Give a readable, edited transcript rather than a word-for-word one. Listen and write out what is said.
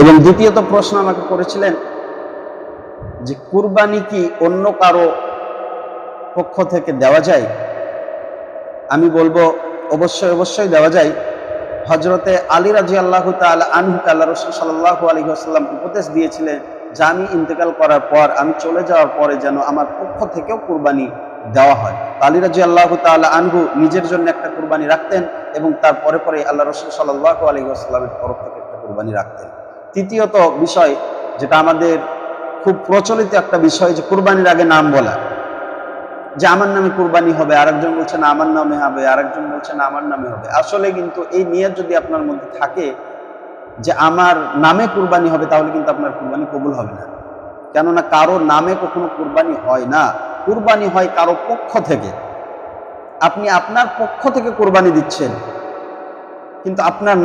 এবং দ্বিতীয়ত প্রশ্ন আমাকে করেছিলেন যে কুরবানি কি অন্য কারো পক্ষ থেকে দেওয়া যায়? আমি বলবো অবশ্যই অবশ্যই দেওয়া যায়। হযরতে আলী রাদিয়াল্লাহু তাআলা আনহুকে আল্লাহ রাসূল সাল্লাল্লাহু আলাইহি ওয়াসাল্লাম উপদেশ দিয়েছিলেন যে আমি ইন্তেকাল করার পর, আমি চলে যাওয়ার পরে যেন আমার পক্ষ থেকেও কুরবানি দেওয়া হয়। আলী রাদিয়াল্লাহু তাআলা আনহু নিজের জন্য একটা কুরবানি রাখতেন এবং তার পরে পরে আল্লাহ রাসূল সাল্লাল্লাহু আলাইহি ওয়াসাল্লামের তরফ থেকে একটা কুরবানি রাখতেন। তৃতীয়ত বিষয়, যেটা আমাদের খুব প্রচলিত একটা বিষয়, যে কুরবানির আগে নাম বলা, যে আমার নামে কুরবানি হবে, আরেকজন বলছে না আমার নামে হবে, আরেকজন বলছে না আমার নামে হবে। আসলে কিন্তু এই নিয়ত যদি আপনার মধ্যে থাকে যে আমার নামে কুরবানি হবে, তাহলে কিন্তু আপনার কুরবানি কবুল হবে না। কেননা কারো নামে কখনো কুরবানি হয় না, কুরবানি হয় কারো পক্ষ থেকে। আপনি আপনার পক্ষ থেকে কুরবানি দিচ্ছেন, কিন্তু আপনার